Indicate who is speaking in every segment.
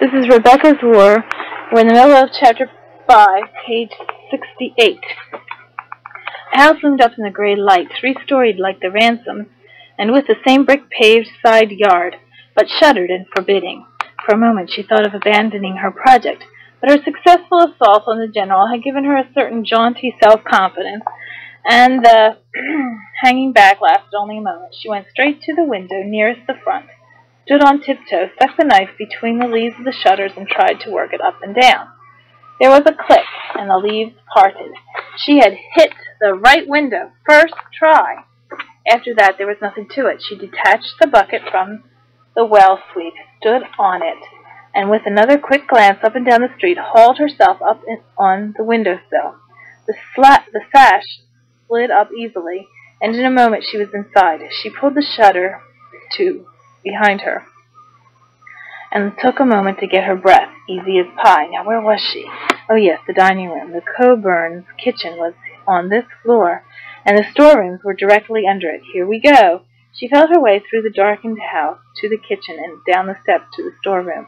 Speaker 1: This is Rebecca's War. We're in the middle of Chapter 5, page 68. A house loomed up in the gray light, three-storied like the Ransoms, and with the same brick-paved side yard, but shuttered and forbidding. For a moment she thought of abandoning her project, but her successful assault on the general had given her a certain jaunty self-confidence, and the hanging back lasted only a moment. She went straight to the window nearest the front, stood on tiptoe, stuck the knife between the leaves of the shutters, and tried to work it up and down. There was a click, and the leaves parted. She had hit the right window, first try. After that, there was nothing to it. She detached the bucket from the well sweep, stood on it, and with another quick glance up and down the street, hauled herself up on the windowsill. The sash slid up easily, and in a moment she was inside. She pulled the shutter to behind her, and took a moment to get her breath, easy as pie. Now, where was she? Oh, yes, the dining room. The Coburns' kitchen was on this floor, and the storerooms were directly under it. Here we go. She felt her way through the darkened house to the kitchen and down the steps to the storeroom.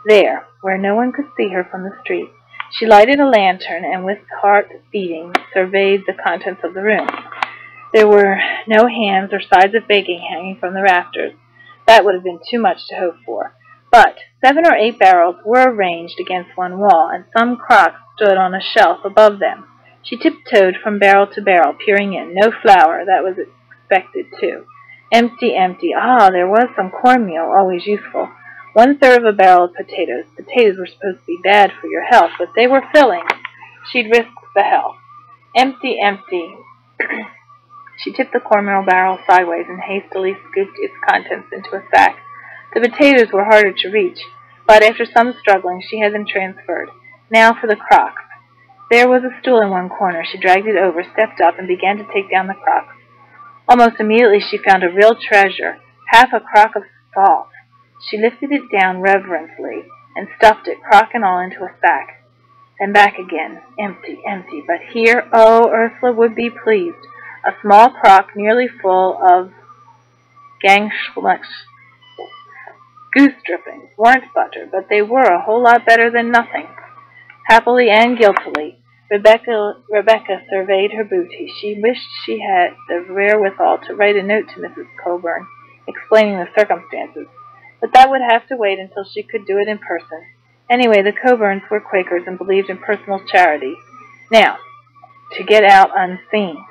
Speaker 1: There, where no one could see her from the street, she lighted a lantern and with heart beating surveyed the contents of the room. There were no hams or sides of baking hanging from the rafters. That would have been too much to hope for. But 7 or 8 barrels were arranged against one wall, and some crocks stood on a shelf above them. She tiptoed from barrel to barrel, peering in. No flour. That was expected, too. Empty, empty. Ah, there was some cornmeal, always useful. 1/3 of a barrel of potatoes. Potatoes were supposed to be bad for your health, but they were filling. She'd risk the health. Empty, empty. She tipped the cornmeal barrel sideways and hastily scooped its contents into a sack. The potatoes were harder to reach, but after some struggling she had them transferred. Now for the crocks. There was a stool in one corner. She dragged it over, stepped up, and began to take down the crocks. Almost immediately she found a real treasure, half a crock of salt. She lifted it down reverently and stuffed it, crock and all, into a sack. Then back again. Empty, empty. But here, oh, Ursula would be pleased. A small crock nearly full of goose drippings. Weren't butter, but they were a whole lot better than nothing. Happily and guiltily, Rebecca surveyed her booty. She wished she had the wherewithal to write a note to Mrs. Coburn, explaining the circumstances, but that would have to wait until she could do it in person. Anyway, the Coburns were Quakers and believed in personal charity. Now, to get out unseen.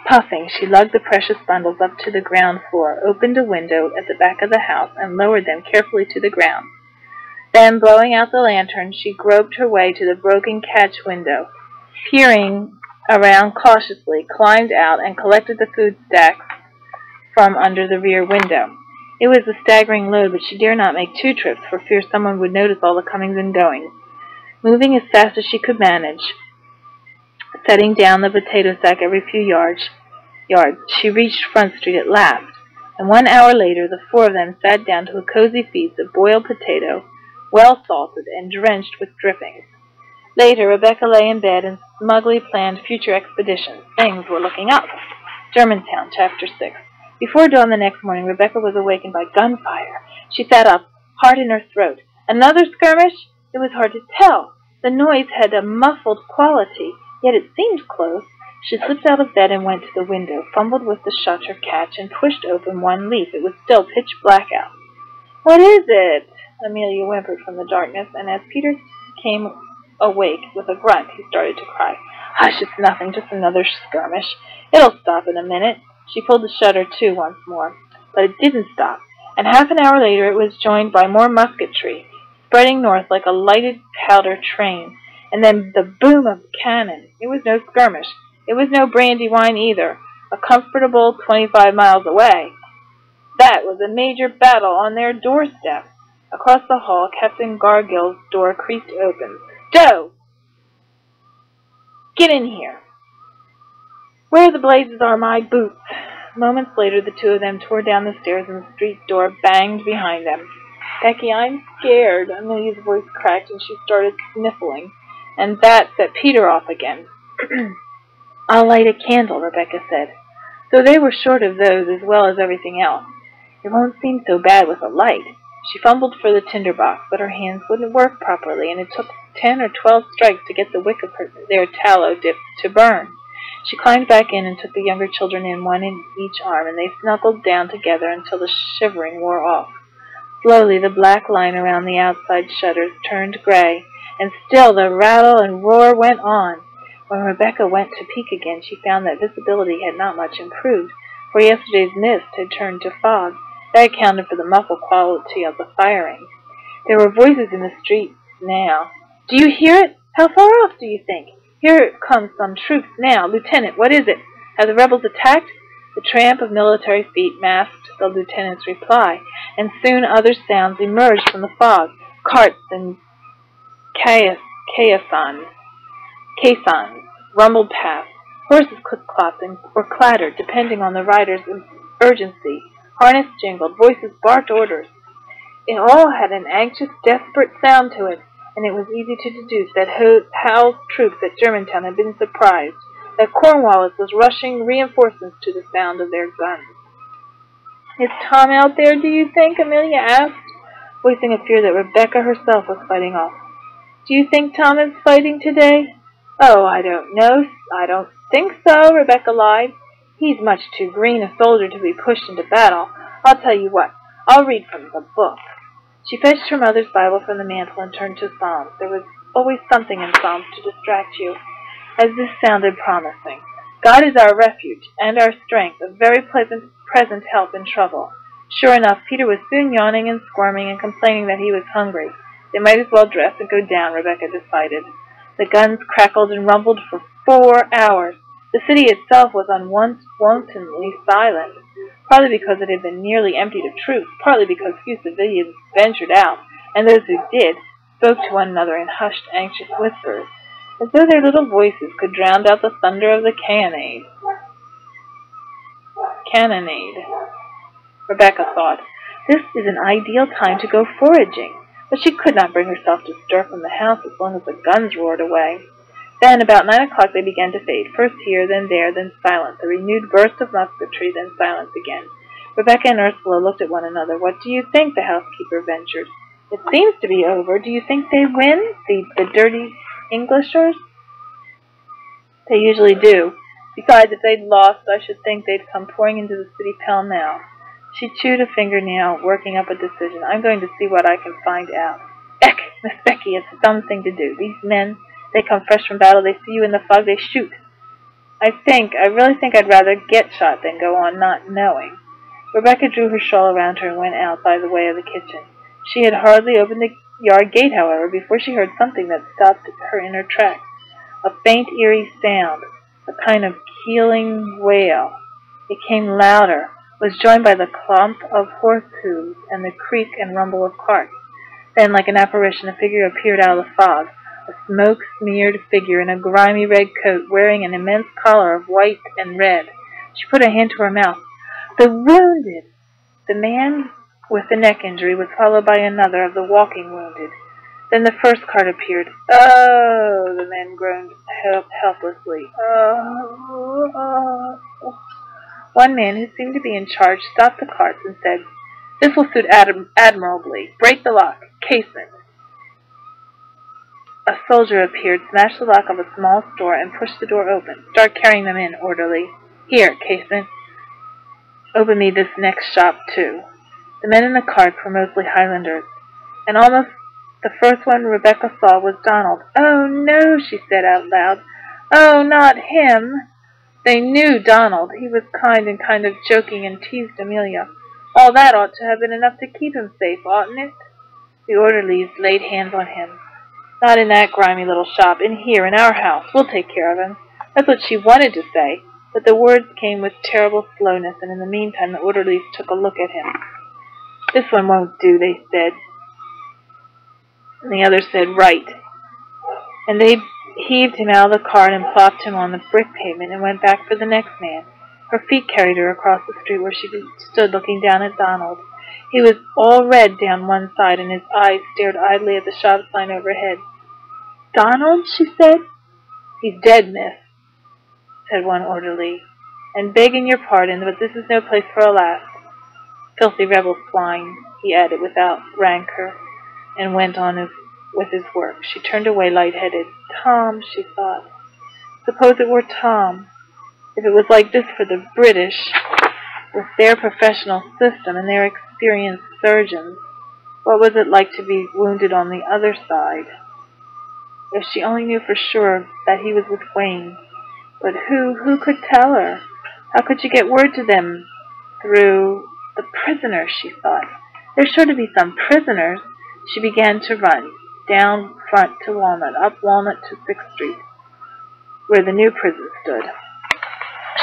Speaker 1: Puffing, she lugged the precious bundles up to the ground floor, opened a window at the back of the house, and lowered them carefully to the ground. Then, blowing out the lantern, she groped her way to the broken catch window. Peering around cautiously, climbed out, and collected the food stacks from under the rear window. It was a staggering load, but she dare not make 2 trips for fear someone would notice all the comings and goings. Moving as fast as she could manage, setting down the potato sack every few yards, she reached Front Street at last, and 1 hour later the 4 of them sat down to a cozy feast of boiled potato, well salted and drenched with drippings. Later, Rebecca lay in bed and smugly planned future expeditions. Things were looking up. Germantown, Chapter 6. Before dawn the next morning, Rebecca was awakened by gunfire. She sat up, heart in her throat. Another skirmish? It was hard to tell. The noise had a muffled quality, yet it seemed close. She slipped out of bed and went to the window, fumbled with the shutter catch, and pushed open one leaf. It was still pitch black out. "What is it?" Amelia whimpered from the darkness, and as Peter came awake with a grunt, he started to cry. "Hush, it's nothing, just another skirmish. It'll stop in a minute." She pulled the shutter to once more, but it didn't stop, and half an hour later it was joined by more musketry, spreading north like a lighted powder train, and then the boom of cannon. It was no skirmish. It was no Brandywine either, a comfortable 25 miles away. That was a major battle on their doorstep. Across the hall, Captain Gargill's door creaked open. "Stow! Get in here! Where the blazes are my boots?" Moments later, the 2 of them tore down the stairs and the street door banged behind them. "Becky, I'm scared." Amelia's voice cracked and she started sniffling, and that set Peter off again. "I'll light a candle," Rebecca said. Though they were short of those as well as everything else, it won't seem so bad with a light. She fumbled for the tinderbox, but her hands wouldn't work properly, and it took 10 or 12 strikes to get the wick of their tallow dip to burn. She climbed back in and took the younger children in, one in each arm, and they snuggled down together until the shivering wore off. Slowly the black line around the outside shutters turned gray, and still the rattle and roar went on. When Rebecca went to peek again, she found that visibility had not much improved, for yesterday's mist had turned to fog. That accounted for the muffled quality of the firing. There were voices in the street now. "Do you hear it? How far off do you think? Here come some troops now. Lieutenant, what is it? Have the rebels attacked?" The tramp of military feet masked the lieutenant's reply, and soon other sounds emerged from the fog. Carts and caissons rumbled past. Horses clip-clopped or clattered, depending on the rider's urgency. Harness jingled. Voices barked orders. It all had an anxious, desperate sound to it, and it was easy to deduce that Howe's troops at Germantown had been surprised, that Cornwallis was rushing reinforcements to the sound of their guns. "Is Tom out there, do you think?" Amelia asked, voicing a fear that Rebecca herself was fighting off. "Do you think Tom is fighting today?" "Oh, I don't know. I don't think so," Rebecca lied. "He's much too green a soldier to be pushed into battle. I'll tell you what. I'll read from the book." She fetched her mother's Bible from the mantel and turned to Psalms. There was always something in Psalms to distract you, as this sounded promising. "God is our refuge and our strength, a very pleasant present help in trouble." Sure enough, Peter was soon yawning and squirming and complaining that he was hungry. They might as well dress and go down, Rebecca decided. The guns crackled and rumbled for 4 hours. The city itself was unwontedly silent, partly because it had been nearly emptied of troops, partly because few civilians ventured out, and those who did spoke to one another in hushed, anxious whispers, as though their little voices could drown out the thunder of the cannonade. Rebecca thought, "This is an ideal time to go foraging," but she could not bring herself to stir from the house as long as the guns roared away. Then, about 9 o'clock, they began to fade, first here, then there, then silence, a renewed burst of musketry, then silence again. Rebecca and Ursula looked at one another. "What do you think?" the housekeeper ventured. "It seems to be over. Do you think they win, the dirty Englishers?" "They usually do. Besides, if they'd lost, I should think they'd come pouring into the city pell-mell." She chewed a fingernail, working up a decision. "I'm going to see what I can find out." "Eck, Miss Becky, it's a dumb thing to do. These men, they come fresh from battle, they see you in the fog, they shoot. I really think I'd rather get shot than go on not knowing." Rebecca drew her shawl around her and went out by the way of the kitchen. She had hardly opened the yard gate, however, before she heard something that stopped her in her tracks. A faint, eerie sound, a kind of keeling wail. It came louder, was joined by the clomp of horse hooves and the creak and rumble of carts. Then, like an apparition, a figure appeared out of the fog. A smoke-smeared figure in a grimy red coat, wearing an immense collar of white and red. She put a hand to her mouth. "The wounded!" The man with the neck injury was followed by another of the walking wounded. Then the first cart appeared. "Oh!" the men groaned helplessly. "Oh!" One man, who seemed to be in charge, stopped the carts and said, "This will suit admirably. Break the lock. Casement." A soldier appeared, smashed the lock of a small store, and pushed the door open. "Start carrying them in, orderly. Here, Casement. Open me this next shop, too." The men in the carts were mostly Highlanders, and almost the first one Rebecca saw was Donald. "Oh, no," she said out loud. "Oh, not him." They knew Donald. He was kind and kind of joking and teased Amelia. All that ought to have been enough to keep him safe, oughtn't it? The orderlies laid hands on him. "Not in that grimy little shop. In here, in our house. We'll take care of him." That's what she wanted to say, but the words came with terrible slowness, and in the meantime the orderlies took a look at him. "This one won't do," they said. And the others said, "Right." And they heaved him out of the cart and plopped him on the brick pavement and went back for the next man. Her feet carried her across the street where she stood looking down at Donald. He was all red down one side, and his eyes stared idly at the shop sign overhead. "Donald?" she said. "He's dead, miss," said one orderly. "And begging your pardon, but this is no place for a lass." "Filthy rebel swine," he added without rancor, and went on with his work. She turned away lightheaded. Tom, she thought. Suppose it were Tom. If it was like this for the British, with their professional system and their experienced surgeons, what was it like to be wounded on the other side? If she only knew for sure that he was with Wayne. But who could tell her? How could she get word to them? Through the prisoners, she thought. There's sure to be some prisoners. She began to run, down front to Walnut, up Walnut to 6th Street, where the new prison stood.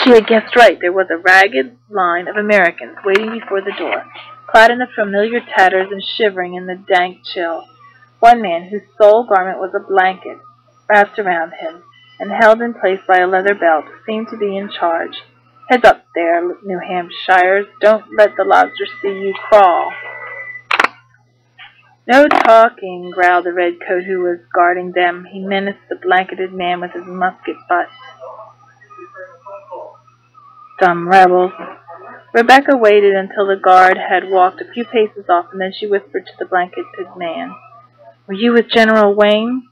Speaker 1: She had guessed right. There was a ragged line of Americans waiting before the door, clad in the familiar tatters and shivering in the dank chill. One man, whose sole garment was a blanket wrapped around him and held in place by a leather belt, seemed to be in charge. Heads up there, New Hampshires. Don't let the lobsters see you crawl. No talking, growled the redcoat who was guarding them. He menaced the blanketed man with his musket butt. Some rebels. Rebecca waited until the guard had walked a few paces off, and then she whispered to the blanketed man, "Were you with General Wayne?"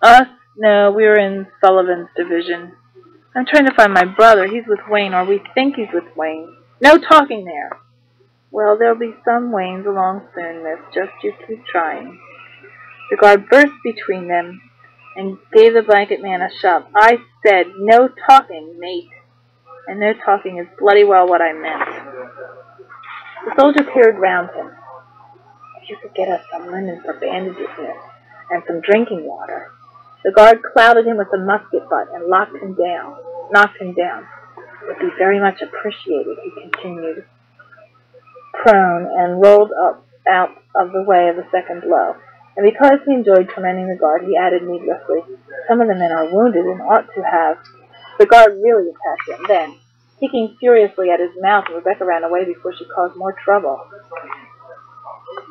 Speaker 1: "Us? No, we were in Sullivan's division. I'm trying to find my brother. He's with Wayne, or we think he's with Wayne." "No talking there." "Well, there'll be some Waynes along soon, miss. Just you keep trying." The guard burst between them and gave the blanket man a shove. "I said no talking, mate. And no talking is bloody well what I meant." The soldier peered round him. "If you could get us some linen for bandages, miss, and some drinking water." The guard clouted him with a musket butt and knocked him down. "Would be very much appreciated," he continued, prone, and rolled up out of the way of the second blow. And because he enjoyed tormenting the guard, he added needlessly, "Some of the men are wounded and ought to have—" The guard really attacked him then, kicking furiously at his mouth, and Rebecca ran away before she caused more trouble.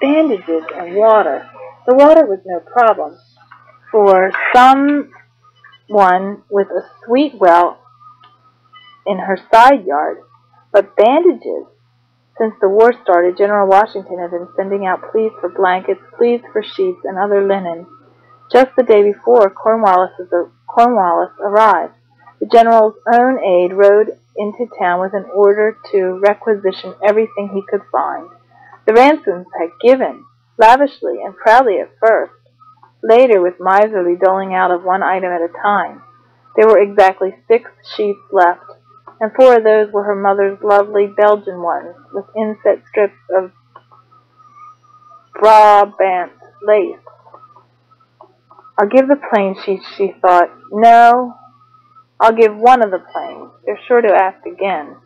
Speaker 1: Bandages and water. The water was no problem for someone with a sweet well in her side yard, but bandages. Since the war started, General Washington had been sending out pleas for blankets, pleas for sheets, and other linen. Just the day before, Cornwallis arrived. The general's own aide rode into town with an order to requisition everything he could find. The Ransons had given, lavishly and proudly at first. Later, with miserly doling out of one item at a time. There were exactly 6 sheets left, and 4 of those were her mother's lovely Belgian ones, with inset strips of Brabant lace. "I'll give the plain sheets," she thought. "No, I'll give one of the plains. They're sure to ask again."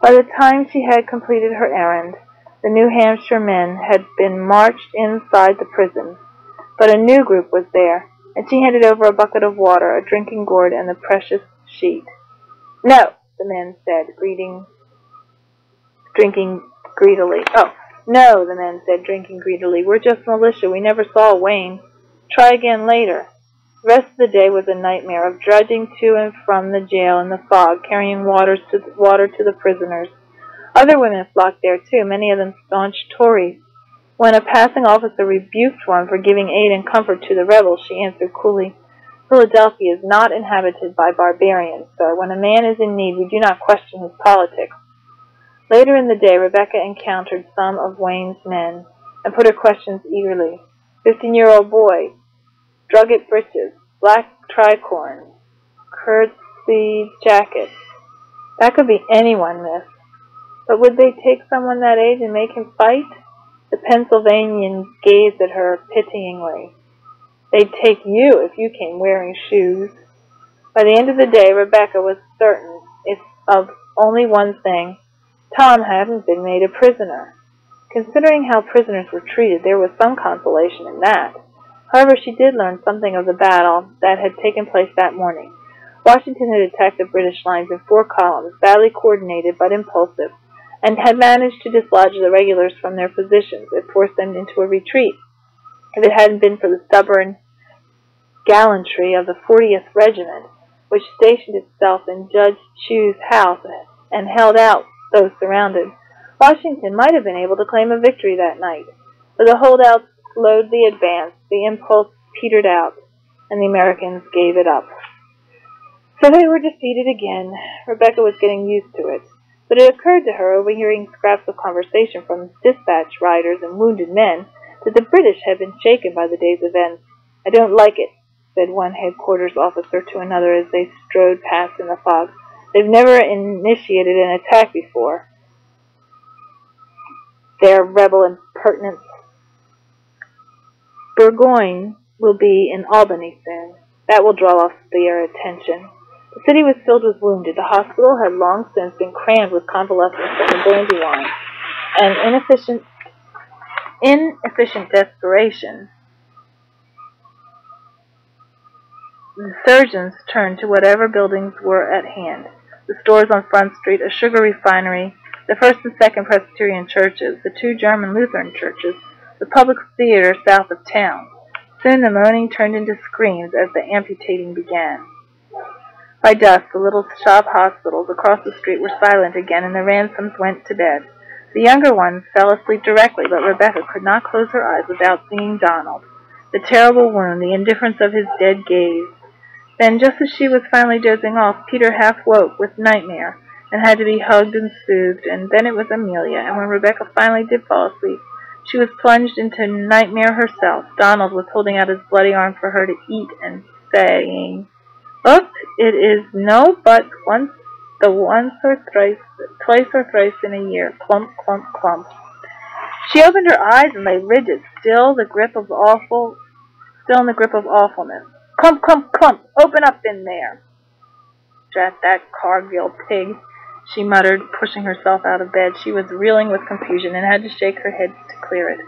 Speaker 1: By the time she had completed her errand, the New Hampshire men had been marched inside the prison, but a new group was there, and she handed over a bucket of water, a drinking gourd, and the precious sheet. "No," the men said, drinking greedily. "Oh, no," the men said, drinking greedily. "We're just militia. We never saw Wayne. Try again later." The rest of the day was a nightmare of drudging to and from the jail in the fog, carrying water to the prisoners. Other women flocked there, too, many of them staunch Tories. When a passing officer rebuked one for giving aid and comfort to the rebels, she answered coolly, "Philadelphia is not inhabited by barbarians, sir. When a man is in need, we do not question his politics." Later in the day, Rebecca encountered some of Wayne's men and put her questions eagerly. 15-year-old boy, drugget breeches, black tricorns, curtsied jacket. That could be anyone, miss. But would they take someone that age and make him fight? The Pennsylvanian gazed at her pityingly. "They'd take you if you came wearing shoes." By the end of the day, Rebecca was certain of only one thing. Tom hadn't been made a prisoner. Considering how prisoners were treated, there was some consolation in that. However, she did learn something of the battle that had taken place that morning. Washington had attacked the British lines in 4 columns, badly coordinated but impulsive, and had managed to dislodge the regulars from their positions and force them into a retreat. If it hadn't been for the stubborn gallantry of the 40th Regiment, which stationed itself in Judge Chew's house and held out those surrounded, Washington might have been able to claim a victory that night, but the holdouts slowed the advance, the impulse petered out, and the Americans gave it up. So they were defeated again. Rebecca was getting used to it, but it occurred to her, overhearing scraps of conversation from dispatch riders and wounded men, that the British had been shaken by the day's events. "I don't like it," said one headquarters officer to another as they strode past in the fog. "They've never initiated an attack before. Their rebel impertinence. Burgoyne will be in Albany soon. That will draw off their attention." The city was filled with wounded. The hospital had long since been crammed with convalescents from the Brandywine, and inefficient desperation. The surgeons turned to whatever buildings were at hand. The stores on Front Street, a sugar refinery, the First and Second Presbyterian churches, the 2 German Lutheran churches, the public theater south of town. Soon the moaning turned into screams as the amputating began. By dusk, the little shop hospitals across the street were silent again, and the Ransoms went to bed. The younger ones fell asleep directly, but Rebecca could not close her eyes without seeing Donald. The terrible wound, the indifference of his dead gaze. Then, just as she was finally dozing off, Peter half woke with nightmare and had to be hugged and soothed, and then it was Amelia, and when Rebecca finally did fall asleep, she was plunged into nightmare herself. Donald was holding out his bloody arm for her to eat and saying, "Look, it is no but once or thrice, twice or thrice in a year. Clump, clump, clump." She opened her eyes and lay rigid, still in the grip of awfulness. "Clump, clump, clump! Open up in there!" "Drat that Cargill pig," she muttered, pushing herself out of bed. She was reeling with confusion and had to shake her head to clear it,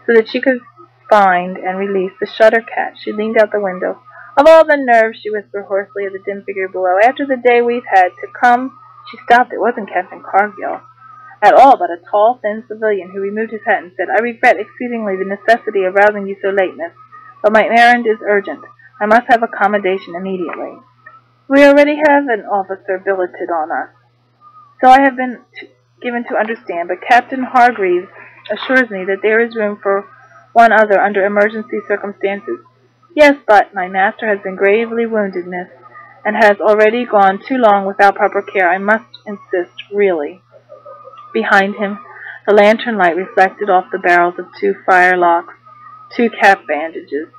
Speaker 1: so that she could find and release the shutter catch. She leaned out the window. "Of all the nerve," she whispered hoarsely at the dim figure below. "After the day we've had, to come—" She stopped. It wasn't Captain Cargill at all, but a tall, thin civilian who removed his hat and said, "I regret exceedingly the necessity of rousing you so late, miss, but my errand is urgent. I must have accommodation immediately. We already have an officer billeted on us. So I have been given to understand, but Captain Hargreaves assures me that there is room for one other under emergency circumstances." "Yes, but my master has been gravely wounded, miss, and has already gone too long without proper care. I must insist, really." Behind him, the lantern light reflected off the barrels of 2 firelocks, 2 cap bandages.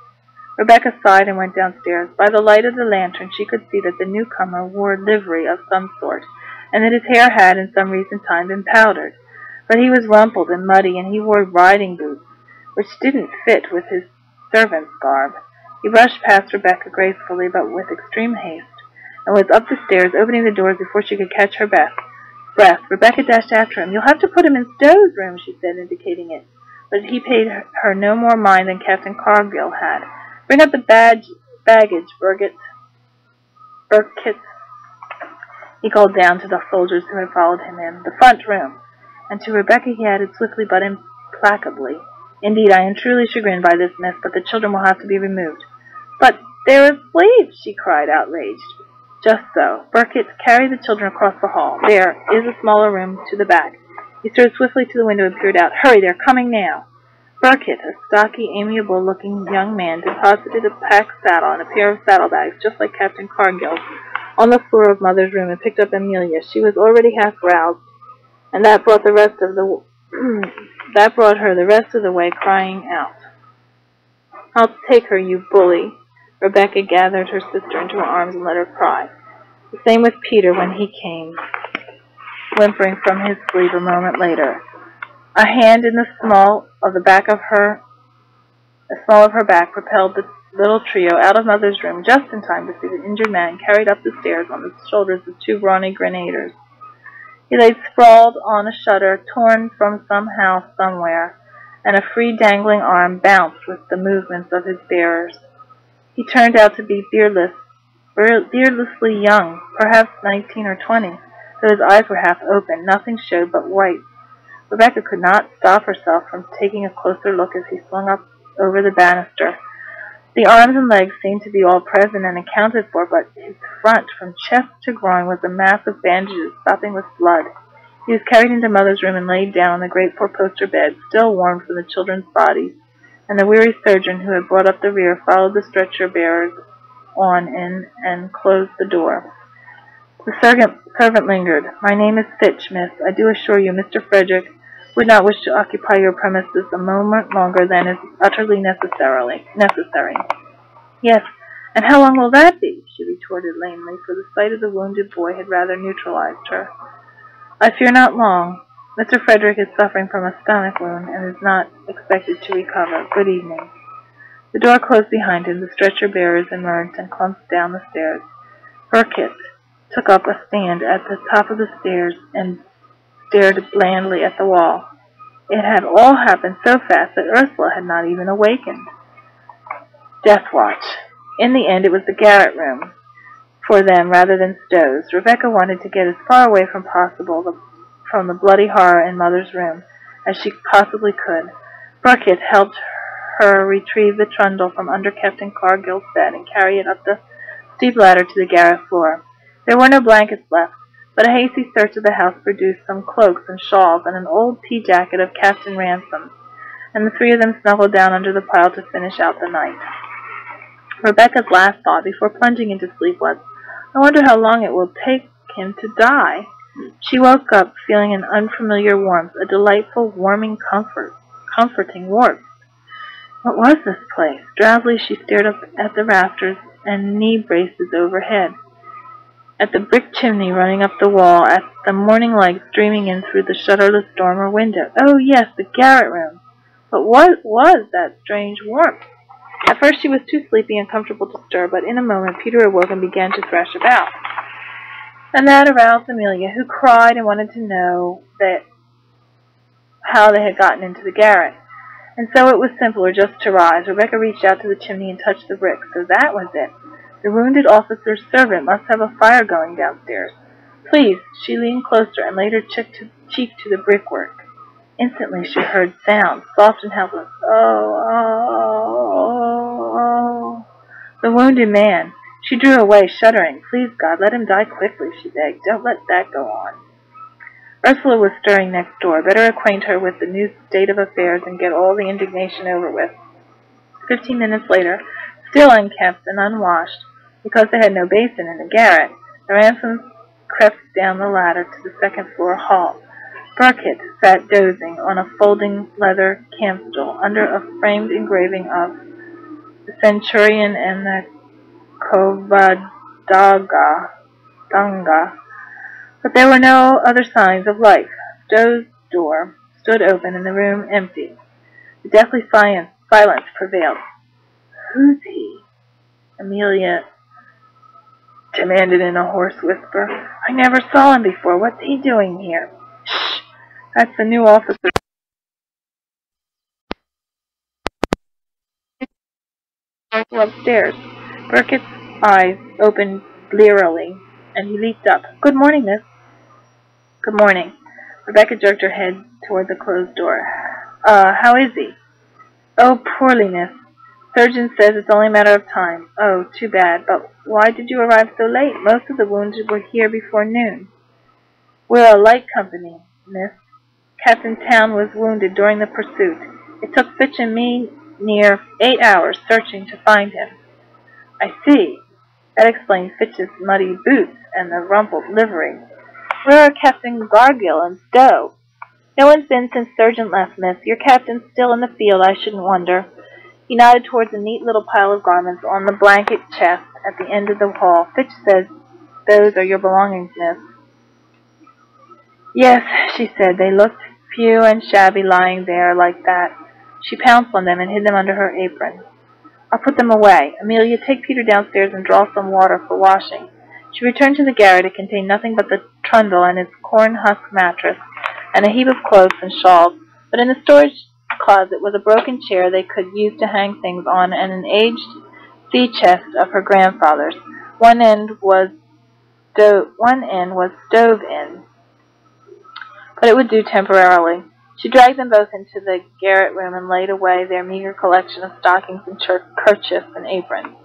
Speaker 1: Rebecca sighed and went downstairs. By the light of the lantern she could see that the newcomer wore livery of some sort, and that his hair had in some recent time been powdered. But he was rumpled and muddy, and he wore riding boots, which didn't fit with his servant's garb. He brushed past Rebecca gracefully, but with extreme haste, and was up the stairs, opening the doors before she could catch her breath. Rebecca dashed after him. "You'll have to put him in Stowe's room," she said, indicating it. But he paid her no more mind than Captain Cargill had. "Bring up the baggage, Burkett," he called down to the soldiers who had followed him in. "The front room." And to Rebecca he added swiftly but implacably, "Indeed, I am truly chagrined by this, miss, but the children will have to be removed." "But they're asleep!" she cried, outraged. "Just so. Burkett, carry the children across the hall. There is a smaller room to the back." He strode swiftly to the window and peered out. "Hurry, they're coming now." Burkett, a stocky, amiable-looking young man, deposited a pack saddle and a pair of saddlebags, just like Captain Cargill's, on the floor of Mother's room, and picked up Amelia. She was already half roused, and that brought her the rest of the way, crying out. "I'll take her, you bully." Rebecca gathered her sister into her arms and let her cry. The same with Peter when he came, whimpering from his sleep a moment later. A hand in the small of her back propelled the little trio out of Mother's room just in time to see the injured man carried up the stairs on the shoulders of 2 brawny grenadiers. He lay sprawled on a shutter torn from some house somewhere, and a free dangling arm bounced with the movements of his bearers. He turned out to be beardlessly young, perhaps 19 or 20, though his eyes were half open. Nothing showed but white. Rebecca could not stop herself from taking a closer look as he swung up over the banister. The arms and legs seemed to be all present and accounted for, but his front, from chest to groin, was a mass of bandages sopping with blood. He was carried into Mother's room and laid down on the great four-poster bed, still warm from the children's bodies, and the weary surgeon who had brought up the rear followed the stretcher-bearers on in and closed the door. The servant lingered. "My name is Fitch, miss. I do assure you Mr. Frederick would not wish to occupy your premises a moment longer than is utterly necessary." "Yes, and how long will that be?" she retorted lamely, for the sight of the wounded boy had rather neutralized her. "I fear not long. Mr. Frederick is suffering from a stomach wound and is not expected to recover. Good evening." The door closed behind him. The stretcher-bearers emerged and clumped down the stairs. Burkitt took up a stand at the top of the stairs and stared blandly at the wall. It had all happened so fast that Ursula had not even awakened. Death watch. In the end, it was the garret room for them rather than Stowe's. Rebecca wanted to get as far away from possible from the bloody horror in Mother's room as she possibly could. Burkitt helped her retrieve the trundle from under Captain Cargill's bed and carry it up the steep ladder to the garret floor. There were no blankets left, but a hasty search of the house produced some cloaks and shawls and an old pea jacket of Captain Ransom's, and the three of them snuggled down under the pile to finish out the night. Rebecca's last thought before plunging into sleep was, "I wonder how long it will take him to die." She woke up feeling an unfamiliar warmth, a delightful, comforting warmth. What was this place? Drowsily she stared up at the rafters and knee braces overhead, at the brick chimney running up the wall, at the morning light streaming in through the shutterless dormer window. Oh, yes, the garret room. But what was that strange warmth? At first she was too sleepy and comfortable to stir, but in a moment Peter awoke and began to thrash about. And that aroused Amelia, who cried and wanted to know how they had gotten into the garret. And so it was simpler just to rise. Rebecca reached out to the chimney and touched the brick. So that was it. The wounded officer's servant must have a fire going downstairs. Please, she leaned closer and laid her cheek to the brickwork. Instantly she heard sounds, soft and helpless. Oh. The wounded man. She drew away, shuddering. "Please, God, let him die quickly," she begged. "Don't let that go on." Ursula was stirring next door. Better acquaint her with the new state of affairs and get all the indignation over with. 15 minutes later, still unkempt and unwashed, because they had no basin in the garret, the Ransoms crept down the ladder to the second-floor hall. Burkitt sat dozing on a folding leather camp-stool under a framed engraving of the Centurion and the Covadonga, but there were no other signs of life. Stowe's door stood open and the room empty. The deathly silence prevailed. "Who's he?" Amelia demanded in a hoarse whisper. "I never saw him before. What's he doing here?" "Shh! That's the new officer." Upstairs. Burkitt's eyes opened blearily, and he leaped up. "Good morning, miss." "Good morning." Rebecca jerked her head toward the closed door. How is he?" "Oh, poorly, miss. Surgeon says it's only a matter of time." "Oh, too bad. But why did you arrive so late? Most of the wounded were here before noon." "We're a light company, miss. Captain Town was wounded during the pursuit. It took Fitch and me near 8 hours searching to find him." "I see. That explains Fitch's muddy boots and the rumpled livery. Where are Captain Cargill and Stowe?" "No one's been since Surgeon left, miss. Your captain's still in the field, I shouldn't wonder." He nodded towards a neat little pile of garments on the blanket chest at the end of the hall. "Fitch says those are your belongings, miss." "Yes," she said. They looked few and shabby lying there like that. She pounced on them and hid them under her apron. "I'll put them away. Amelia, take Peter downstairs and draw some water for washing." She returned to the garret. It contained nothing but the trundle and its corn-husk mattress, and a heap of cloaks and shawls. But in the storage closet was a broken chair they could use to hang things on, and an aged sea chest of her grandfather's. One end was stove in, but it would do temporarily. She dragged them both into the garret room and laid away their meager collection of stockings and kerchiefs and aprons.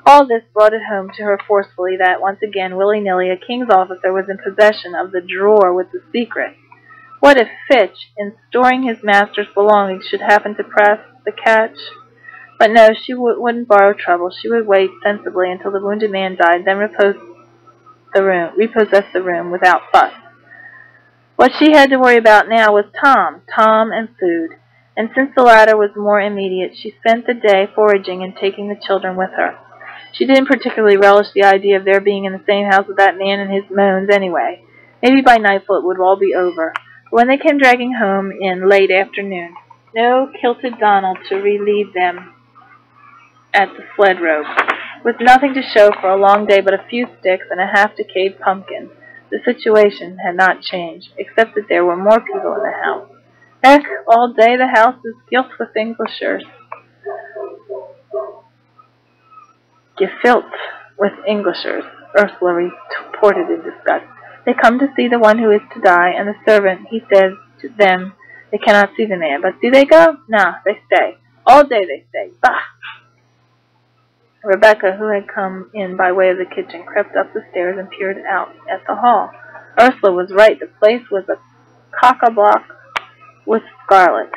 Speaker 1: All this brought it home to her forcefully that, once again, willy-nilly, a king's officer was in possession of the drawer with the secret. What if Fitch, in storing his master's belongings, should happen to press the catch? But no, she wouldn't borrow trouble. She would wait sensibly until the wounded man died, then repossess the room without fuss. What she had to worry about now was Tom and food, and since the latter was more immediate, she spent the day foraging and taking the children with her. She didn't particularly relish the idea of their being in the same house with that man and his moans anyway. Maybe by nightfall it would all be over. But when they came dragging home in late afternoon, no kilted Donald to relieve them at the sled rope, with nothing to show for a long day but a few sticks and a half-decayed pumpkin, the situation had not changed, except that there were more people in the house. Heck, all day the house is gilt with Englishers. Gefilt with Englishers, Ursula reported in disgust. They come to see the one who is to die, and the servant, he says to them, they cannot see the man. But do they go? Nah, they stay. All day they stay. Bah! Rebecca, who had come in by way of the kitchen, crept up the stairs and peered out at the hall. Ursula was right. The place was a cock-a-block with scarlet.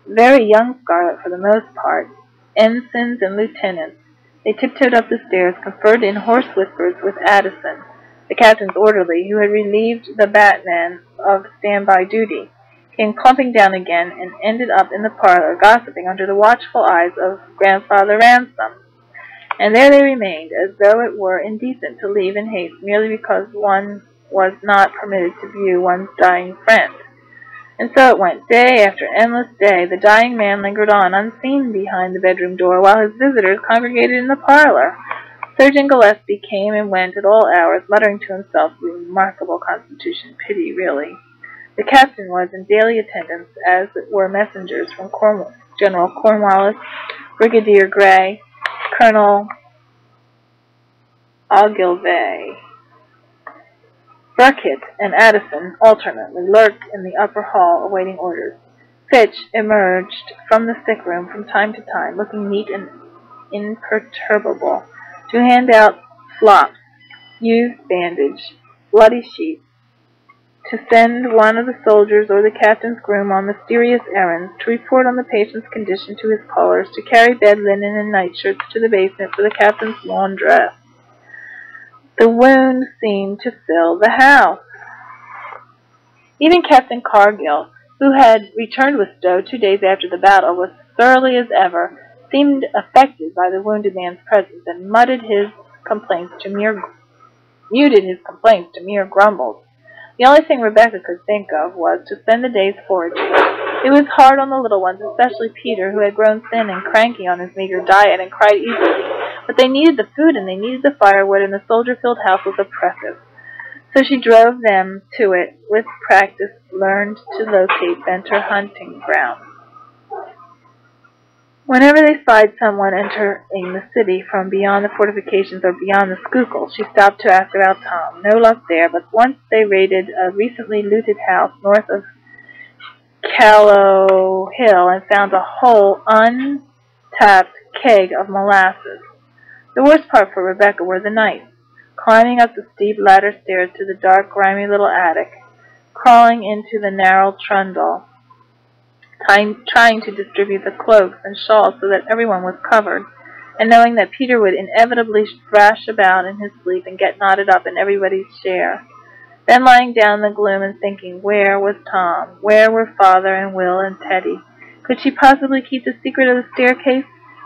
Speaker 1: Very young scarlet for the most part. Ensigns and lieutenants. They tiptoed up the stairs, conferred in hoarse whispers with Addison, the captain's orderly, who had relieved the batman of standby duty, came clumping down again, and ended up in the parlor, gossiping under the watchful eyes of Grandfather Ransom. And there they remained, as though it were indecent to leave in haste merely because one was not permitted to view one's dying friend. And so it went, day after endless day. The dying man lingered on, unseen behind the bedroom door, while his visitors congregated in the parlor. Surgeon Gillespie came and went at all hours, muttering to himself, remarkable constitution, pity, really. The captain was in daily attendance, as it were messengers from General Cornwallis, Brigadier Gray, Colonel Ogilvy. Burkitt and Addison alternately lurked in the upper hall awaiting orders. Fitch emerged from the sick room from time to time, looking neat and imperturbable, to hand out slops, used bandage, bloody sheets, to send one of the soldiers or the captain's groom on mysterious errands, to report on the patient's condition to his callers, to carry bed linen and nightshirts to the basement for the captain's laundress. The wound seemed to fill the house. Even Captain Cargill, who had returned with Stowe 2 days after the battle, was thoroughly as ever, seemed affected by the wounded man's presence, and muted his complaints to mere grumbles. The only thing Rebecca could think of was to spend the days foraging. It was hard on the little ones, especially Peter, who had grown thin and cranky on his meager diet and cried easily. But they needed the food and they needed the firewood, and the soldier-filled house was oppressive. So she drove them to it, with practice learned to locate Venter hunting ground. Whenever they spied someone entering the city from beyond the fortifications or beyond the Schuylkill, she stopped to ask about Tom. No luck there, but once they raided a recently looted house north of Callow Hill and found a whole untapped keg of molasses. The worst part for Rebecca were the nights, climbing up the steep ladder stairs to the dark, grimy little attic, crawling into the narrow trundle, trying to distribute the cloaks and shawls so that everyone was covered, and knowing that Peter would inevitably thrash about in his sleep and get knotted up in everybody's share. Then lying down in the gloom and thinking, where was Tom? Where were Father and Will and Teddy? Could she possibly keep the secret of the staircase?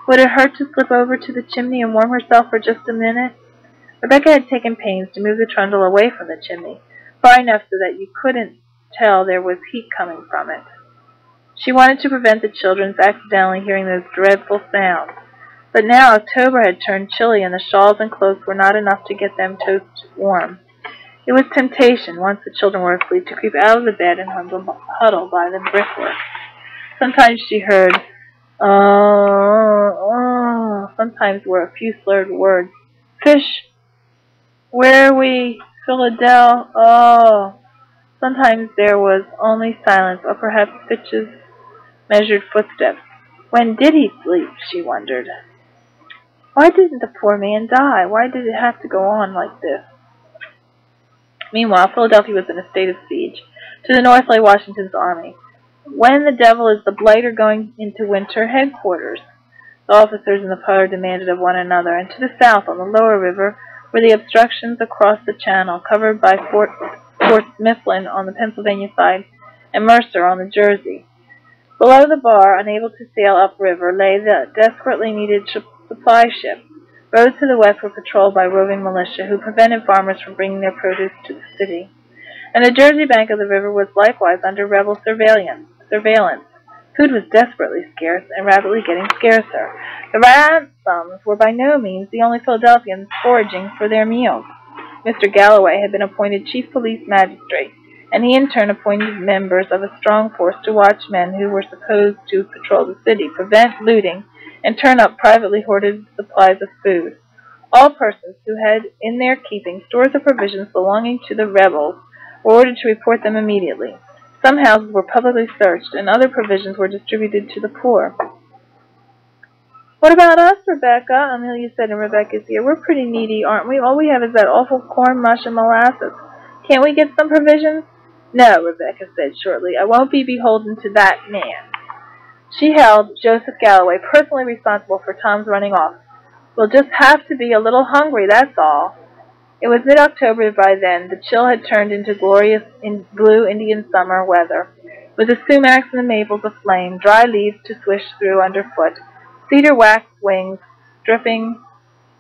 Speaker 1: Would it hurt to slip over to the chimney and warm herself for just a minute? Rebecca had taken pains to move the trundle away from the chimney, far enough so that you couldn't tell there was heat coming from it. She wanted to prevent the children's accidentally hearing those dreadful sounds. But now October had turned chilly, and the shawls and cloaks were not enough to get them toast warm. It was temptation, once the children were asleep, to creep out of the bed and huddle by the brickwork. Sometimes she heard, oh. Sometimes were a few slurred words. Fish, where are we? Philadelphia, oh. Sometimes there was only silence, or perhaps Fitch's measured footsteps. When did he sleep, she wondered. Why didn't the poor man die? Why did it have to go on like this? Meanwhile, Philadelphia was in a state of siege. To the north lay Washington's army. When the devil is the blighter going into winter headquarters? The officers in the parlor demanded of one another, and to the south, on the lower river, were the obstructions across the channel, covered by Forts Mifflin on the Pennsylvania side and Mercer on the Jersey. Below the bar, unable to sail upriver, lay the desperately needed supply ship. Roads to the west were patrolled by roving militia, who prevented farmers from bringing their produce to the city. And the Jersey bank of the river was likewise under rebel surveillance. Food was desperately scarce and rapidly getting scarcer. The ransoms were by no means the only Philadelphians foraging for their meals. Mr. Galloway had been appointed chief police magistrate, and he in turn appointed members of a strong force to watch men who were supposed to patrol the city, prevent looting, and turn up privately hoarded supplies of food. All persons who had in their keeping stores of provisions belonging to the rebels were ordered to report them immediately. Some houses were publicly searched, and other provisions were distributed to the poor. "What about us, Rebecca?" Amelia said in Rebecca's ear. "We're pretty needy, aren't we? All we have is that awful corn mush and molasses. Can't we get some provisions?" "No," Rebecca said shortly. "I won't be beholden to that man." She held Joseph Galloway personally responsible for Tom's running off. "We'll just have to be a little hungry, that's all." It was mid-October by then. The chill had turned into glorious blue Indian summer weather, with the sumacs and the maples aflame, dry leaves to swish through underfoot, cedar waxed wings stripping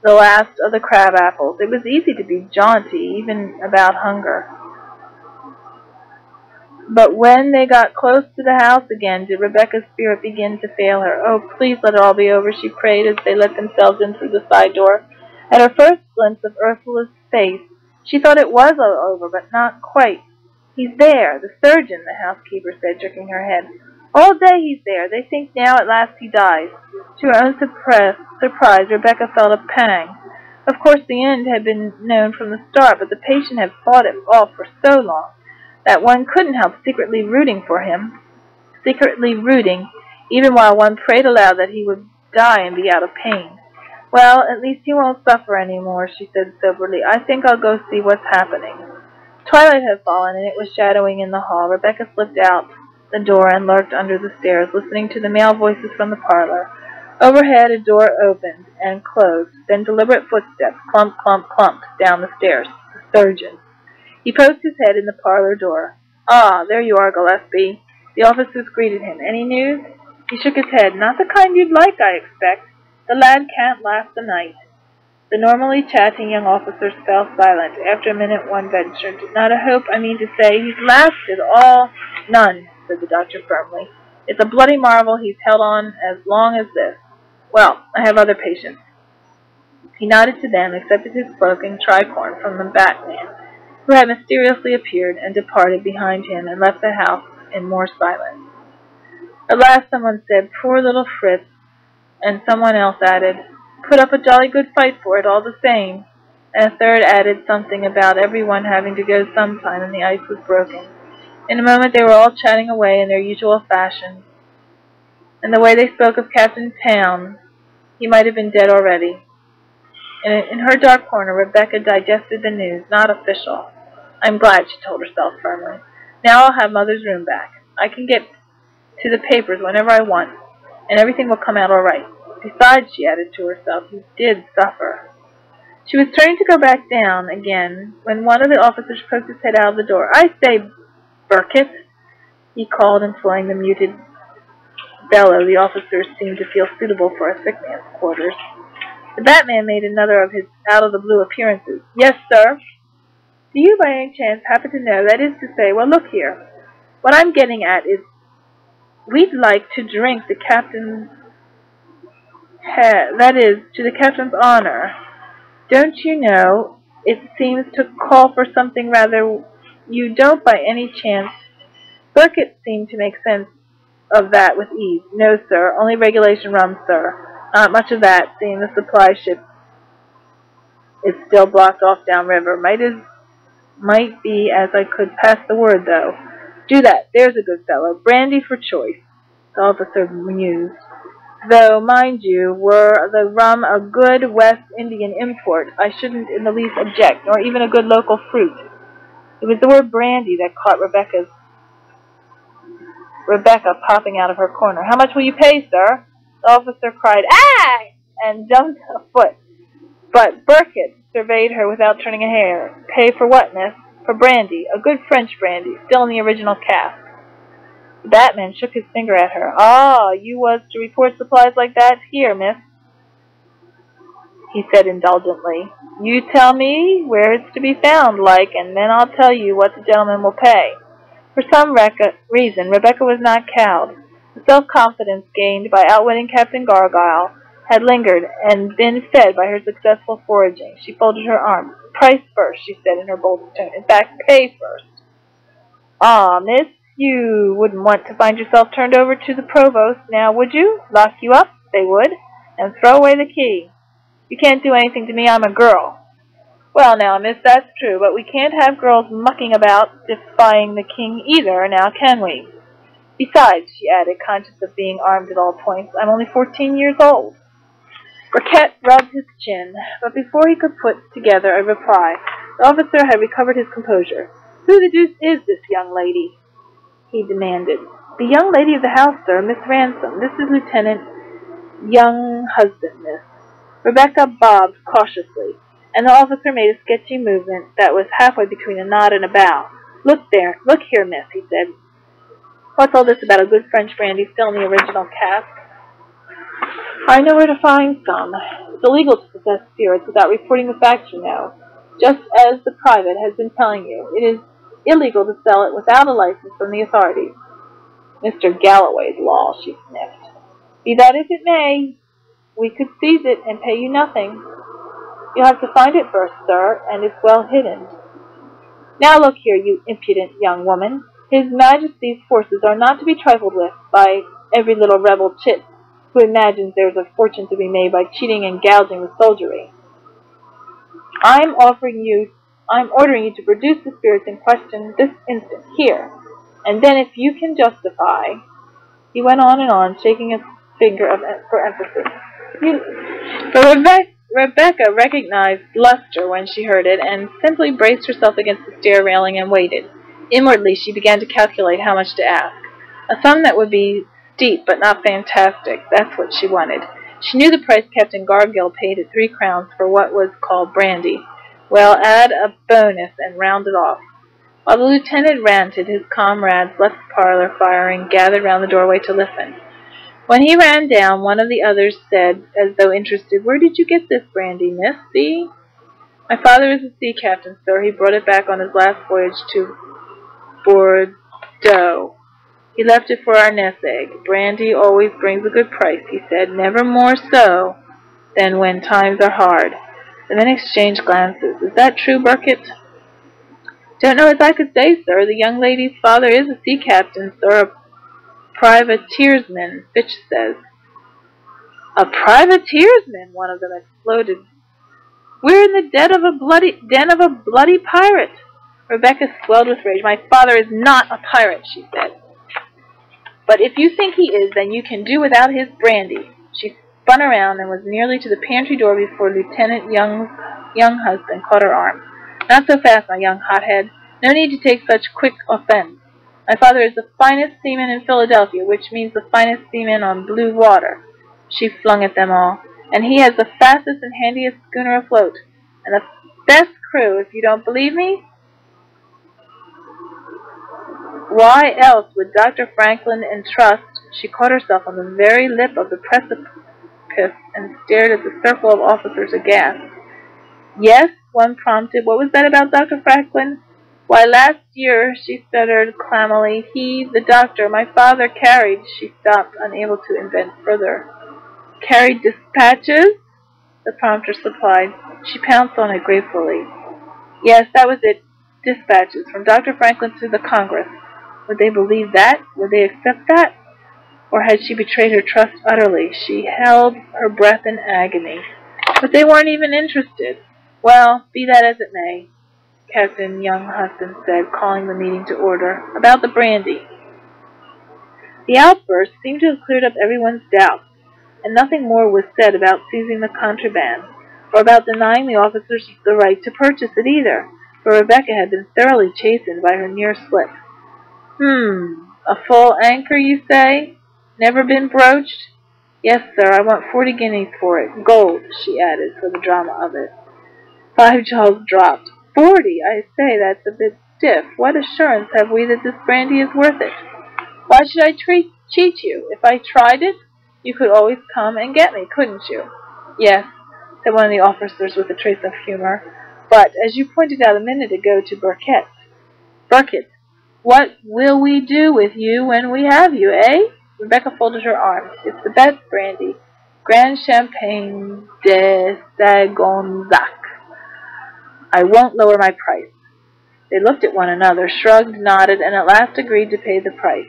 Speaker 1: the last of the crab apples. It was easy to be jaunty, even about hunger. But when they got close to the house again, did Rebecca's spirit begin to fail her. "Oh, please let it all be over," she prayed as they let themselves in through the side door. At her first glimpse of Ursula's face, she thought it was all over, but not quite. "He's there, the surgeon," the housekeeper said, jerking her head. "All day he's there. They think now at last he dies." To her own surprise, Rebecca felt a pang. Of course the end had been known from the start, but the patient had fought it off for so long that one couldn't help secretly rooting for him, even while one prayed aloud that he would die and be out of pain. "Well, at least he won't suffer any more," she said soberly. "I think I'll go see what's happening." Twilight had fallen, and it was shadowing in the hall. Rebecca slipped out the door and lurked under the stairs, listening to the male voices from the parlor. Overhead, a door opened and closed, then deliberate footsteps clumped, clumped, clumped down the stairs. The surgeon. He poked his head in the parlor door. "Ah, there you are, Gillespie." The officers greeted him. "Any news?" He shook his head. "Not the kind you'd like, I expect. The lad can't last the night." The normally chatting young officers fell silent. After a minute, one ventured. "Not a hope, I mean to say. He's lasted all—" "None," said the doctor firmly. "It's a bloody marvel he's held on as long as this. Well, I have other patients." He nodded to them, accepted his cloak and tricorn from the Batman, who had mysteriously appeared and departed behind him, and left the house in more silence. At last someone said, "Poor little Fritz," and someone else added, "Put up a jolly good fight for it all the same," and a third added something about everyone having to go sometime, and the ice was broken. In a moment they were all chatting away in their usual fashion, and the way they spoke of Captain Pound, he might have been dead already. In her dark corner, Rebecca digested the news, not official. "I'm glad," she told herself firmly. "Now I'll have Mother's room back. I can get to the papers whenever I want, and everything will come out all right. Besides," she added to herself, "he did suffer." She was turning to go back down again when one of the officers poked his head out of the door. "I say, Burkitt," he called, employing the muted bellow the officers seemed to feel suitable for a sick man's quarters. The Batman made another of his out-of-the-blue appearances. "Yes, sir." "Do you by any chance happen to know, that is to say, well, look here. What I'm getting at is, we'd like to drink the captain's that is, to the captain's honor. Don't you know, it seems to call for something rather. You don't by any chance—" Burkitt seemed to make sense of that with ease. "No, sir, only regulation rum, sir. Not much of that, seeing the supply ship is still blocked off downriver. Might be as I could pass the word, though." "Do that, there's a good fellow. Brandy for choice," the officer mused. Though, mind you, were the rum a good West Indian import, I shouldn't in the least object, nor even a good local fruit. It was the word brandy that caught Rebecca popping out of her corner. "How much will you pay, sir?" The officer cried, "Ah!" and jumped a foot. But Burkitt surveyed her without turning a hair. "Pay for what, miss?" "For brandy, a good French brandy, still in the original cask." The Batman shook his finger at her. "Ah, you was to report supplies like that? Here, miss," he said indulgently. "You tell me where it's to be found, like, and then I'll tell you what the gentleman will pay." For some reason, Rebecca was not cowed. The self-confidence gained by outwitting Captain Gargyle had lingered and been fed by her successful foraging. She folded her arms. "Price first," she said in her boldest tone. "In fact, pay first." "Ah, miss, you wouldn't want to find yourself turned over to the provost, now, would you? Lock you up, they would, and throw away the key. You can't do anything to me, I'm a girl." "Well, now, miss, that's true, but we can't have girls mucking about defying the king either, now can we? Besides," she added, conscious of being armed at all points, "I'm only 14 years old." Burkitt rubbed his chin, but before he could put together a reply, the officer had recovered his composure. "Who the deuce is this young lady?" he demanded. "The young lady of the house, sir, Miss Ransom. This is Lieutenant Young husband, miss." Rebecca bobbed cautiously, and the officer made a sketchy movement that was halfway between a nod and a bow. Look here, miss," he said. "What's all this about a good French brandy still in the original cask?" "I know where to find some. It's illegal to possess spirits without reporting the facts, you know. Just as the private has been telling you, it is illegal to sell it without a license from the authorities." "Mr. Galloway's law," she sniffed. "Be that as it may, we could seize it and pay you nothing." "You'll have to find it first, sir, and it's well hidden." "Now look here, you impudent young woman. His Majesty's forces are not to be trifled with by every little rebel chit who imagines there's a fortune to be made by cheating and gouging the soldiery. I'm ordering you to produce the spirits in question this instant, here. And then if you can justify—" He went on and on, shaking his finger for emphasis. Rebecca recognized bluster when she heard it, and simply braced herself against the stair railing and waited. Inwardly, she began to calculate how much to ask. A sum that would be steep but not fantastic. That's what she wanted. She knew the price Captain Gargill paid at 3 crowns for what was called brandy. Well, add a bonus and round it off. While the lieutenant ranted, his comrades left the parlor fire and gathered round the doorway to listen. When he ran down, one of the others said, as though interested, "Where did you get this brandy, miss? See?" "My father is a sea captain, sir. He brought it back on his last voyage to Bordeaux. He left it for our nest egg. Brandy always brings a good price," he said, "never more so than when times are hard." The men exchanged glances. "Is that true, Burkitt?" "Don't know as I could say, sir. The young lady's father is a sea captain, sir, a privateersman, Fitch says." "A privateersman!" one of them exploded. "We're in the den of a bloody pirate." Rebecca swelled with rage. "My father is not a pirate," she said. "But if you think he is, then you can do without his brandy." She spun around and was nearly to the pantry door before Lieutenant Young's young husband caught her arm. "Not so fast, my young hothead. No need to take such quick offense. My father is the finest seaman in Philadelphia, which means the finest seaman on blue water," she flung at them all, "and he has the fastest and handiest schooner afloat, and the best crew. If you don't believe me, why else would Dr. Franklin entrust—" She caught herself on the very lip of the precipice and stared at the circle of officers aghast. "Yes," one prompted. "What was that about Dr. Franklin?" "Why, last year," she stuttered clammily, the doctor, my father carried—" She stopped, unable to invent further. "Carried dispatches?" the prompter supplied. She pounced on it gratefully. "Yes, that was it. Dispatches from Dr. Franklin to the Congress." Would they believe that? Would they accept that? Or had she betrayed her trust utterly? She held her breath in agony. But they weren't even interested. "Well, be that as it may," Captain Young husband said, calling the meeting to order. "About the brandy." The outburst seemed to have cleared up everyone's doubts. and nothing more was said about seizing the contraband, or about denying the officers the right to purchase it either, for Rebecca had been thoroughly chastened by her near slip. A full anchor, you say? Never been broached? Yes, sir, I want 40 guineas for it. Gold, she added, for the drama of it. Five jaws dropped. 40, I say, that's a bit stiff. What assurance have we that this brandy is worth it? Why should I cheat you? If I tried it, you could always come and get me, couldn't you? Yes, said one of the officers with a trace of humor. But, as you pointed out a minute ago to Burkett, what will we do with you when we have you, eh? Rebecca folded her arms. It's the best brandy. Grand Champagne de Sagonzac. I won't lower my price. They looked at one another, shrugged, nodded, and at last agreed to pay the price.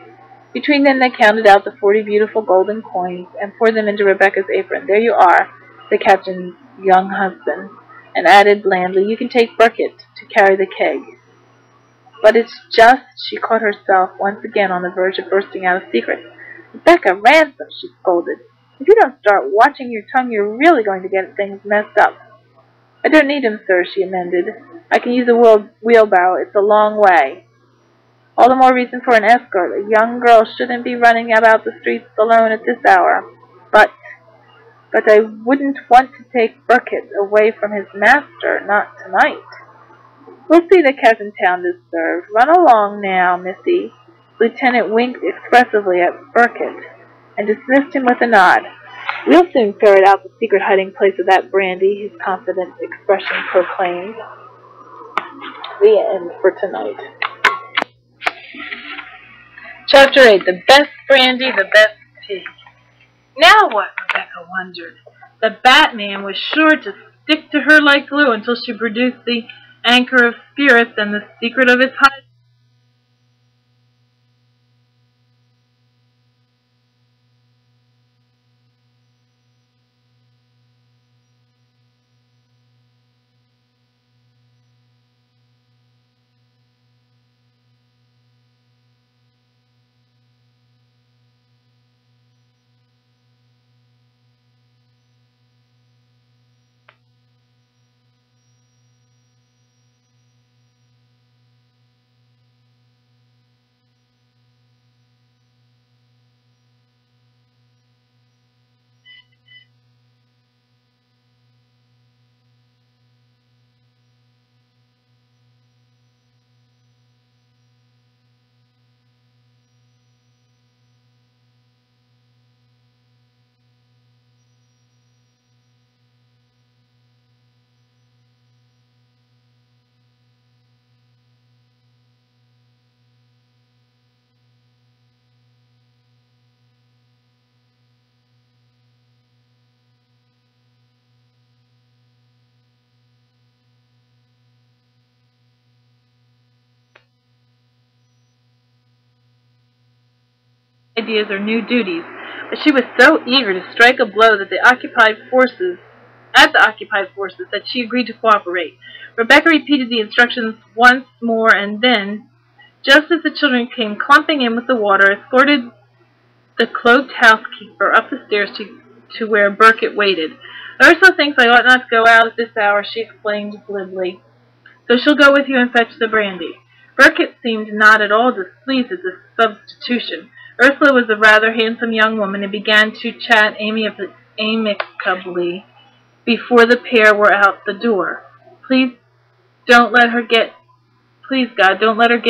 Speaker 1: Between them they counted out the 40 beautiful golden coins and poured them into Rebecca's apron. There you are, the captain's young husband, and added blandly, you can take Burkett to carry the keg. But it's just, she caught herself once again on the verge of bursting out a secret. Rebecca Ransom, she scolded. If you don't start watching your tongue, you're really going to get things messed up. I don't need him, sir, she amended. I can use a wheelbarrow. It's a long way. All the more reason for an escort. A young girl shouldn't be running about the streets alone at this hour. But I wouldn't want to take Burkett away from his master, not tonight. We'll see that Germantown is served. Run along now, missy. The lieutenant winked expressively at Burkett and dismissed him with a nod. We'll soon ferret out the secret hiding place of that brandy, his confident expression proclaimed. The end for tonight. Chapter 8. The best brandy, the best pig. Now what? Rebecca wondered. The Batman was sure to stick to her like glue until she produced the anchor of spirits and the secret of its hiding. Ideas or new duties, but she was so eager to strike a blow at the occupied forces that she agreed to cooperate. Rebecca repeated the instructions once more, and then, just as the children came clumping in with the water, escorted the cloaked housekeeper up the stairs to where Burkett waited. Ursula thinks I ought not to go out at this hour, she explained glibly, so she'll go with you and fetch the brandy. Burkett seemed not at all displeased at the substitution. Ursula was a rather handsome young woman and began to chat amicably before the pair were out the door. Please, God, don't let her get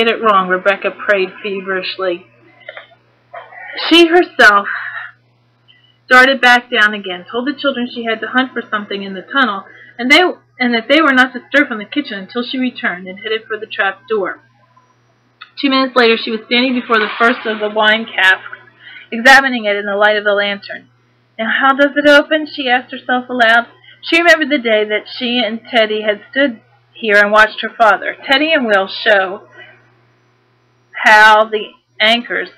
Speaker 1: it wrong, Rebecca prayed feverishly. She herself darted back down again, told the children she had to hunt for something in the tunnel, and that they were not to stir from the kitchen until she returned, and headed for the trap door. 2 minutes later, she was standing before the first of the wine casks, examining it in the light of the lantern. Now, how does it open? She asked herself aloud. She remembered the day that she and Teddy had stood here and watched her father. Teddy and Will show how the anchors,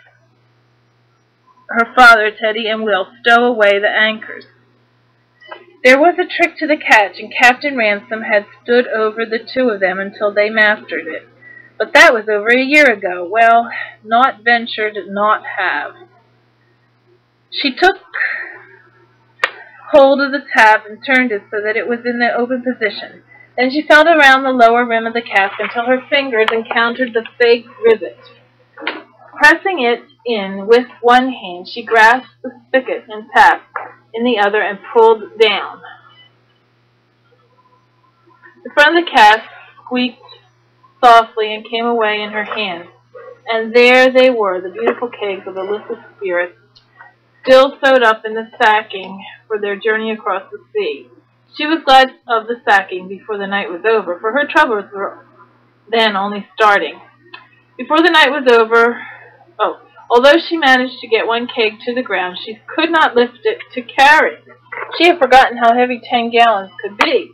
Speaker 1: her father, Teddy, and Will stow away the anchors. There was a trick to the catch, and Captain Ransom had stood over the two of them until they mastered it. But that was over a year ago. Well, not ventured, not have. She took hold of the tab and turned it so that it was in the open position. Then she felt around the lower rim of the cask until her fingers encountered the fake rivet. Pressing it in with one hand, she grasped the spigot and tap in the other and pulled down. The front of the cask squeaked softly and came away in her hand, and there they were, the beautiful kegs of illicit spirits, still sewed up in the sacking for their journey across the sea. She was glad of the sacking before the night was over, for her troubles were then only starting. Before the night was over, although she managed to get one keg to the ground, she could not lift it to carry. She had forgotten how heavy 10 gallons could be.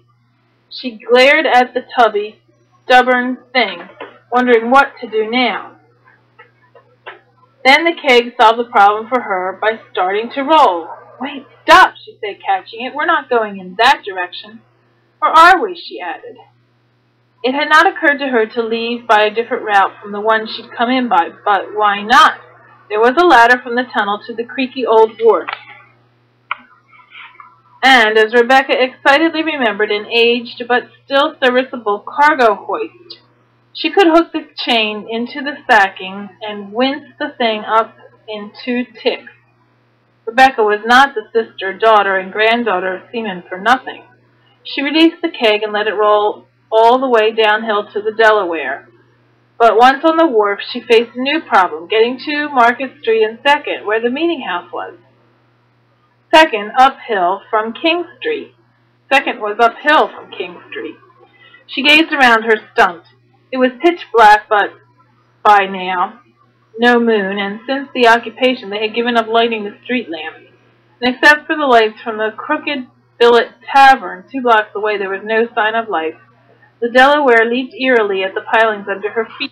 Speaker 1: She glared at the tubby, stubborn thing, wondering what to do now. Then the keg solved the problem for her by starting to roll. "Wait, stop," she said, catching it. "We're not going in that direction." "Or are we?" she added. It had not occurred to her to leave by a different route from the one she'd come in by, but why not? There was a ladder from the tunnel to the creaky old wharf. And, as Rebecca excitedly remembered, an aged but still serviceable cargo hoist. She could hook the chain into the sacking and winch the thing up in 2 ticks. Rebecca was not the sister, daughter, and granddaughter of seamen for nothing. She released the keg and let it roll all the way downhill to the Delaware. But once on the wharf, she faced a new problem, getting to Market Street and 2nd, where the meeting house was. 2nd, uphill from King Street. 2nd was uphill from King Street. She gazed around her, stumped. It was pitch black, but by now no moon, and since the occupation they had given up lighting the street lamps. And except for the lights from the Crooked Billet Tavern 2 blocks away, there was no sign of life. The Delaware leaped eerily at the pilings under her feet.